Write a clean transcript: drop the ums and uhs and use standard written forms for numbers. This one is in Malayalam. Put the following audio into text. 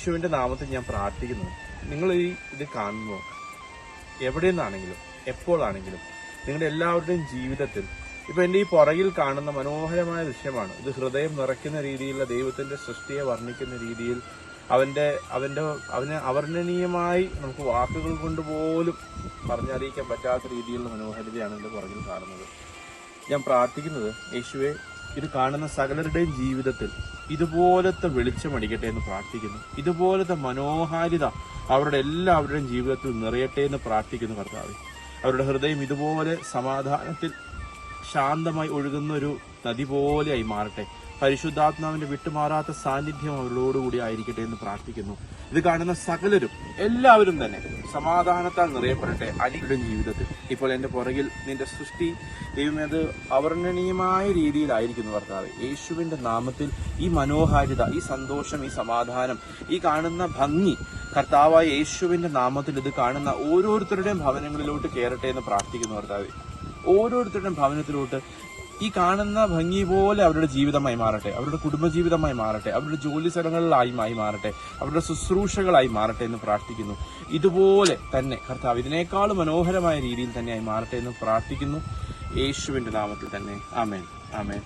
യേശുവിന്റെ നാമത്തിൽ ഞാൻ പ്രാർത്ഥിക്കുന്നു. നിങ്ങൾ ഇത് കാണുമ്പോൾ എവിടെ നിന്നാണെങ്കിലും എപ്പോഴാണെങ്കിലും നിങ്ങളുടെ എല്ലാവരുടെയും ജീവിതത്തിൽ ഇപ്പൊ എന്റെ ഈ പുറകിൽ കാണുന്ന മനോഹരമായ ദൃശ്യമാണ്. ഇത് ഹൃദയം നിറയ്ക്കുന്ന രീതിയിലുള്ള ദൈവത്തിന്റെ സൃഷ്ടിയെ വർണ്ണിക്കുന്ന രീതിയിൽ അവനെ അവർണ്ണനീയമായി നമുക്ക് വാക്കുകൾ കൊണ്ട് പോലും പറഞ്ഞറിയിക്കാൻ പറ്റാത്ത രീതിയിലുള്ള മനോഹാരിതയാണ് എന്റെ പുറകിൽ കാണുന്നത്. ഞാൻ പ്രാർത്ഥിക്കുന്നത്, യേശുവെ, ഇത് കാണുന്ന സകലരുടെയും ജീവിതത്തിൽ ഇതുപോലത്തെ വെളിച്ചമടിക്കട്ടെ എന്ന് പ്രാർത്ഥിക്കുന്നു. ഇതുപോലത്തെ മനോഹാരിത അവരുടെ എല്ലാവരുടെയും ജീവിതത്തിൽ നിറയട്ടെ എന്ന് പ്രാർത്ഥിക്കുന്നു കർത്താവേ. അവരുടെ ഹൃദയം ഇതുപോലെ സമാധാനത്തിൽ ശാന്തമായി ഒഴുകുന്ന ഒരു നദി പോലെയായി മാറട്ടെ. പരിശുദ്ധാത്മാവിന്റെ വിട്ടുമാറാത്ത സാന്നിധ്യം അവരോടുകൂടി ആയിരിക്കട്ടെ എന്ന് പ്രാർത്ഥിക്കുന്നു. ഇത് കാണുന്ന സകലരും എല്ലാവരും തന്നെ സമാധാനത്താൽ നിറയപ്പെടട്ടെ അനികളുടെ ജീവിതത്തിൽ. ഇപ്പോൾ എന്റെ പുറകിൽ നിന്റെ സൃഷ്ടി ദൈവമേ, അത് അവർണ്ണനീയമായ രീതിയിലായിരിക്കുന്നു കർത്താവേ. യേശുവിന്റെ നാമത്തിൽ ഈ മനോഹാരിത, ഈ സന്തോഷം, ഈ സമാധാനം, ഈ കാണുന്ന ഭംഗി കർത്താവായ യേശുവിന്റെ നാമത്തിൽ ഇത് കാണുന്ന ഓരോരുത്തരുടെയും ഭവനങ്ങളിലോട്ട് കയറട്ടെ എന്ന് പ്രാർത്ഥിക്കുന്നു കർത്താവേ. ഓരോരുത്തരുടെയും ഭവനത്തിലോട്ട് ഈ കാണുന്ന ഭംഗി പോലെ അവരുടെ ജീവിതമായി മാറട്ടെ, അവരുടെ കുടുംബജീവിതമായി മാറട്ടെ, അവരുടെ ജോലി സ്ഥലങ്ങളിലായി മാറട്ടെ, അവരുടെ ശുശ്രൂഷകളായി മാറട്ടെ എന്ന് പ്രാർത്ഥിക്കുന്നു. ഇതുപോലെ തന്നെ കർത്താവ് ഇതിനേക്കാളും മനോഹരമായ രീതിയിൽ തന്നെയായി മാറട്ടെ എന്ന് പ്രാർത്ഥിക്കുന്നു. യേശുവിന്റെ നാമത്തിൽ തന്നെ. ആമേൻ, ആമേൻ.